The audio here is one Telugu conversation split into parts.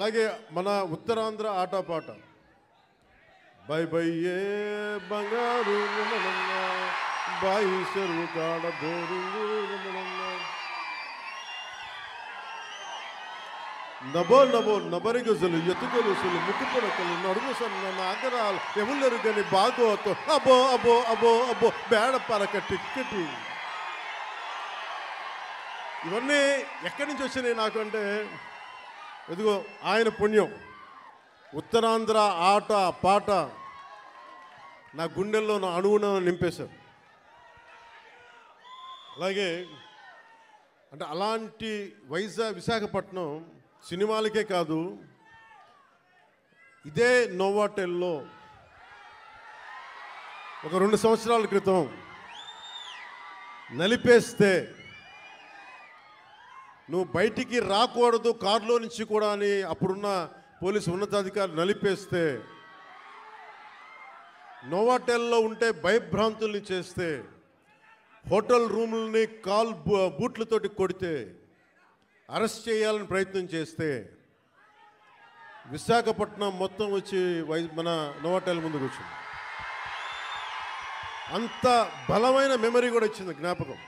అలాగే మన ఉత్తరాంధ్ర ఆటపాట బై బై ఏ బంగారు బాయి చెరువు కాడ బోరింగు నభో నభో నబరిగజలు ఎత్తుగొలుసులు ముక్కు పొడకలు నడుము సన్న నాగరాలు ఎవరు కానీ బాగోతో అబో అబో అబో అబో బేడ పరక టిక్కెటి ఇవన్నీ ఎక్కడి నుంచి వచ్చినాయి నాకు అంటే ఎదుగో ఆయన పుణ్యం ఉత్తరాంధ్ర ఆట పాట నా గుండెల్లో నా అణువున నింపేశారు. అలాగే అంటే అలాంటి విశాఖపట్నం సినిమాలకే కాదు, ఇదే నోవాటెల్లో ఒక 2 సంవత్సరాల క్రితం నలిపేస్తే నువ్వు బయటికి రాకూడదు కారులో నుంచి కూడా అని అప్పుడున్న పోలీసు ఉన్నతాధికారులు నలిపేస్తే, నోవాటెల్లో ఉంటే భయభ్రాంతుల్ని చేస్తే, హోటల్ రూముల్ని బూట్లతోటి కొడితే, అరెస్ట్ చేయాలని ప్రయత్నం చేస్తే విశాఖపట్నం మొత్తం వచ్చి మన నోవాటెల్ ముందుకు వచ్చింది. అంత బలమైన మెమరీ కూడా వచ్చింది, జ్ఞాపకం.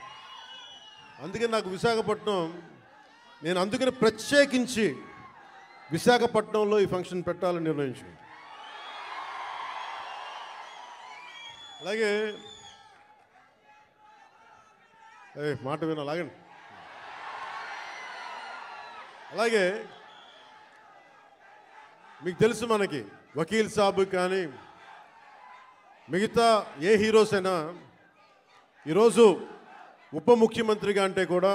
అందుకే నాకు విశాఖపట్నం, నేను అందుకని ప్రత్యేకించి విశాఖపట్నంలో ఈ ఫంక్షన్ పెట్టాలని నిర్ణయించుకున్నాను. అలాగే మాట వినాలాగండి. అలాగే మీకు తెలుసు, మనకి వకీల్ సాబ్ కానీ మిగతా ఏ హీరోస్ అయినా ఈరోజు ఉప ముఖ్యమంత్రిగా అంటే కూడా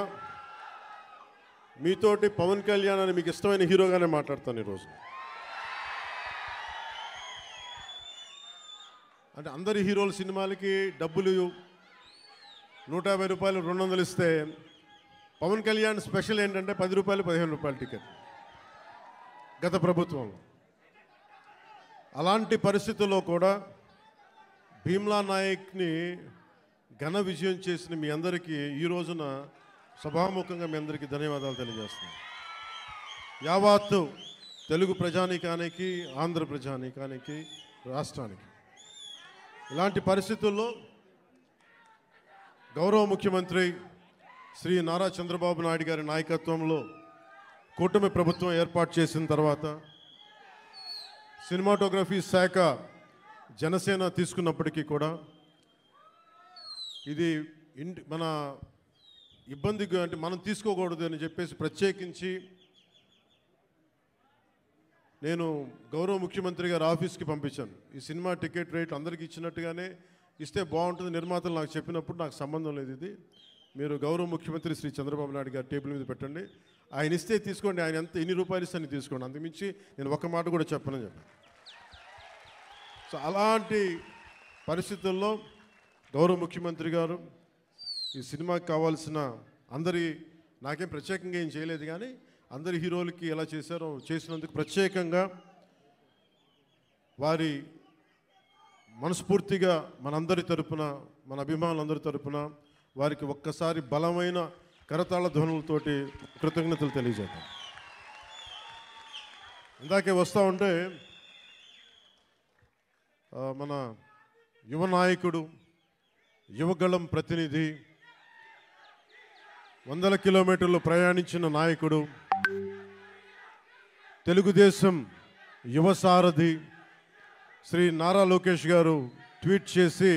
మీతోటి పవన్ కళ్యాణ్ అని మీకు ఇష్టమైన హీరోగానే మాట్లాడతాను ఈరోజు. అంటే అందరి హీరోల సినిమాలకి డబ్బులు 150 రూపాయలు 200 ఇస్తే, పవన్ కళ్యాణ్ స్పెషల్ ఏంటంటే 10 రూపాయలు 15 రూపాయల టికెట్ గత ప్రభుత్వంలో. అలాంటి పరిస్థితుల్లో కూడా భీమ్లా నాయక్ని ఘన విజయం చేసిన మీ అందరికీ ఈ రోజున సభాముఖంగా మీ అందరికీ ధన్యవాదాలు తెలియజేస్తున్నాను. యావత్తు తెలుగు ప్రజానీకానికి, ఆంధ్ర ప్రజానీకానికి, రాష్ట్రానికి. ఇలాంటి పరిస్థితుల్లో గౌరవ ముఖ్యమంత్రి శ్రీ నారా చంద్రబాబు నాయుడు గారి నాయకత్వంలో కూటమి ప్రభుత్వం ఏర్పాటు చేసిన తర్వాత సినిమాటోగ్రఫీ శాఖ జనసేన తీసుకున్నప్పటికీ కూడా ఇది మన ఇబ్బందిగా, అంటే మనం తీసుకోకూడదు అని చెప్పేసి ప్రత్యేకించి నేను గౌరవ ముఖ్యమంత్రి గారి ఆఫీస్కి పంపించాను. ఈ సినిమా టికెట్ రేట్ అందరికీ ఇచ్చినట్టుగానే ఇస్తే బాగుంటుంది, నిర్మాతలు నాకు చెప్పినప్పుడు నాకు సంబంధం లేదు, ఇది మీరు గౌరవ ముఖ్యమంత్రి శ్రీ చంద్రబాబు నాయుడు గారి టేబుల్ మీద పెట్టండి, ఆయన ఇస్తే తీసుకోండి, ఆయన ఎన్ని రూపాయలు ఇస్తే అని తీసుకోండి, అంతకుమించి నేను ఒక్క మాట కూడా చెప్పనని చెప్పాను. సో అలాంటి పరిస్థితుల్లో గౌరవ ముఖ్యమంత్రి గారు ఈ సినిమాకి కావాల్సిన నాకేం ప్రత్యేకంగా ఏం చేయలేదు, కానీ అందరి హీరోలకి ఎలా చేశారో చేసినందుకు ప్రత్యేకంగా వారి మనస్ఫూర్తిగా మనందరి తరపున, మన అభిమానులందరి తరపున వారికి ఒక్కసారి బలమైన కరతాళ ధ్వనులతోటి కృతజ్ఞతలు తెలియజేద్దాం. ఇందాకే వస్తూ ఉంటే మన యువ నాయకుడు, యువగళం ప్రతినిధి, 100 కిలోమీటర్లు ప్రయాణించిన నాయకుడు, తెలుగుదేశం యువ సారథి శ్రీ నారా లోకేష్ గారు ట్వీట్ చేసి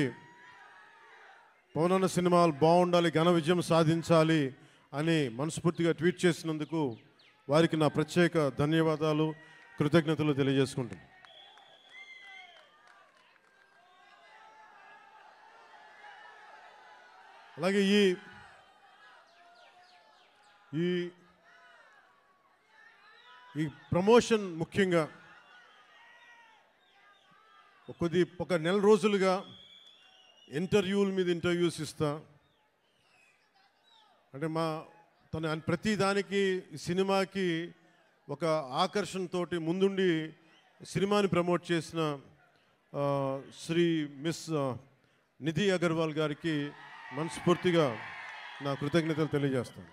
పవనన్న సినిమాలు బాగుండాలి, ఘన విజయం సాధించాలి అని మనస్ఫూర్తిగా ట్వీట్ చేసినందుకు వారికి నా ప్రత్యేక ధన్యవాదాలు, కృతజ్ఞతలు తెలియజేసుకుంటున్నాను. అలాగే ఈ ప్రమోషన్ ముఖ్యంగా ఒక నెల రోజులుగా ఇంటర్వ్యూల మీద ఇంటర్వ్యూస్ ఇస్తా, అంటే ప్రతి దానికి సినిమాకి ఒక ఆకర్షణతోటి ముందుండి సినిమాని ప్రమోట్ చేసిన శ్రీ మిస్ నిధి అగర్వాల్ గారికి మనస్ఫూర్తిగా నా కృతజ్ఞతలు తెలియజేస్తాను.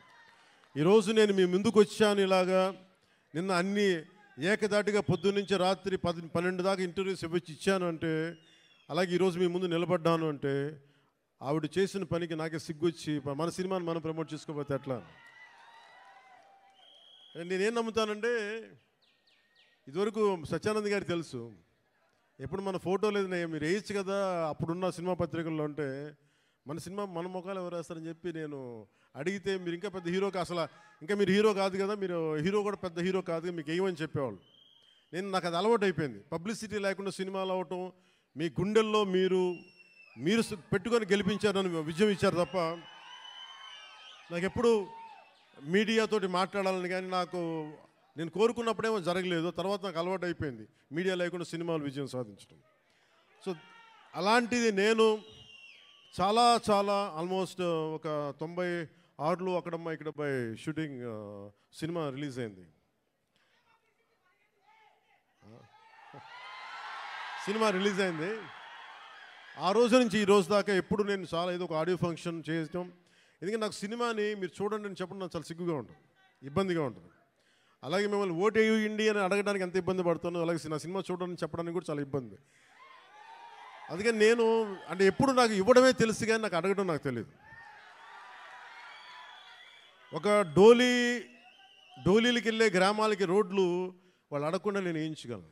ఈరోజు నేను మీ ముందుకు వచ్చాను ఇలాగా. నిన్న అన్ని ఏకదాటిగా పొద్దున్నుంచి రాత్రి 12 దాకా ఇంటర్వ్యూస్ ఇచ్చాను అంటే, అలాగే ఈరోజు మీ ముందు నిలబడ్డాను అంటే, ఆవిడ చేసిన పనికి నాకే సిగ్గొచ్చి మన సినిమాని మనం ప్రమోట్ చేసుకోకపోతే ఎట్లా? నేనేం నమ్ముతానంటే, ఇదివరకు సత్యానంద్ గారికి తెలుసు, ఎప్పుడు మన ఫోటో లేదు మీరు వేయచ్చు కదా అప్పుడున్న సినిమా పత్రికల్లో అంటే, మన సినిమా మన ముఖాలు ఎవరు వేస్తారని చెప్పి నేను అడిగితే, మీరు ఇంకా పెద్ద హీరోకి అసలు ఇంకా మీరు హీరో కాదు కదా, మీరు హీరో కూడా పెద్ద హీరో కాదు మీకు వేయమని చెప్పేవాళ్ళు. నాకు అది అలవాటు అయిపోయింది. పబ్లిసిటీ లేకుండా సినిమాలు అవటం, మీ గుండెల్లో మీరు పెట్టుకొని గెలిపించారని విజయం ఇచ్చారు తప్ప, నాకు ఎప్పుడు మీడియాతోటి మాట్లాడాలని కానీ నేను కోరుకున్నప్పుడేమో జరగలేదు. తర్వాత నాకు అలవాటు అయిపోయింది మీడియా లేకుండా సినిమాలు విజయం సాధించడం. సో అలాంటిది నేను చాలా చాలా ఆల్మోస్ట్ ఒక 96లో అక్కడమ్మ ఇక్కడపై షూటింగ్ సినిమా రిలీజ్ అయింది. ఆ రోజు నుంచి ఈ రోజు దాకా ఎప్పుడు నేను చాలా ఏదో ఒక ఆడియో ఫంక్షన్ చేయటం. ఎందుకంటే నాకు సినిమాని మీరు చూడండి అని చెప్పడం నాకు చాలా సిగ్గుగా ఉంటుంది, ఇబ్బందిగా ఉంటుంది. అలాగే మిమ్మల్ని ఓటు వేయండి అని అడగడానికి ఎంత ఇబ్బంది పడుతున్నాను, అలాగే నా సినిమా చూడడానికి చెప్పడానికి కూడా చాలా ఇబ్బంది. అందుకని నేను అంటే ఎప్పుడు నాకు ఇవ్వడమే తెలుసు కానీ నాకు అడగడం నాకు తెలియదు. ఒక డోలీలకి వెళ్ళే గ్రామాలకి రోడ్లు వాళ్ళు అడగకుండా నేను వేయించగలను.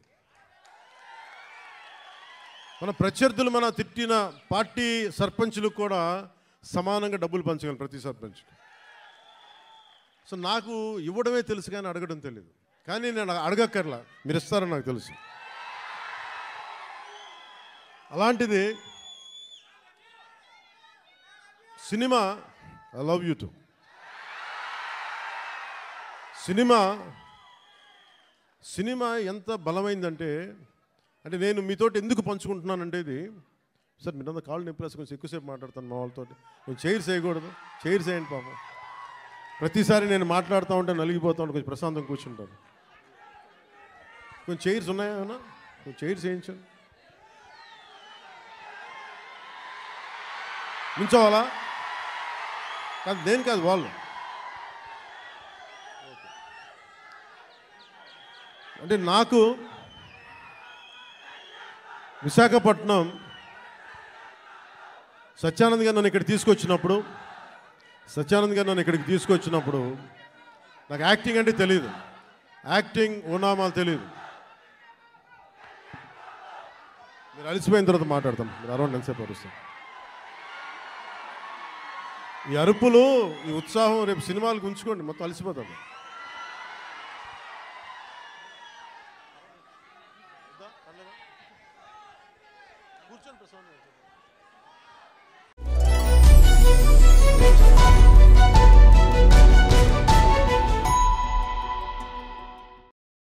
మన ప్రత్యర్థులు మన తిట్టిన పార్టీ సర్పంచులకు కూడా సమానంగా డబ్బులు పంచగలను ప్రతి సర్పంచ్కి. సో నాకు ఇవ్వడమే తెలుసు కానీ అడగడం తెలియదు. కానీ నేను అడగక్కర్లా, మీరు ఇస్తారని నాకు తెలుసు. అలాంటిది cinema I love you to cinema ఎంత బలమైందంటే, అంటే నేను మీతోటి ఎందుకు పంచుకుంటున్నానంటే, ఇది సార్ మీరంతా కాళ్ళు నింపలేసి కొంచెం ఎక్కువసేపు మాట్లాడతాను మా వాళ్ళతో. కొంచెం చైర్స్ వేయకూడదు, చైర్స్ వేయండి పాపం. ప్రతిసారి నేను మాట్లాడుతూ ఉంటే నలిగిపోతూ ఉంటే కొంచెం ప్రశాంతం కూర్చుంటాను. కొంచెం చైర్స్ ఉన్నాయా? కొంచెం చైర్స్ వేయించండి. నించోవాలా? కాదు, దేని కాదు, వాళ్ళు అంటే నాకు విశాఖపట్నం సత్యానంద్ గారు నన్ను ఇక్కడికి తీసుకొచ్చినప్పుడు నాకు యాక్టింగ్ అంటే తెలియదు, యాక్టింగ్ ఓనామాలు తెలియదు. మీరు అలసిపోయిన తర్వాత మాట్లాడతాం, మీరు అరౌండ్ ఎంతసేపు అరుస్తాం. ఈ అరుపులు, ఈ ఉత్సాహం రేపు సినిమాలకు ఉంచుకోండి, మొత్తం అలసిపోతాం. కూర్చోండి ప్రసన్న.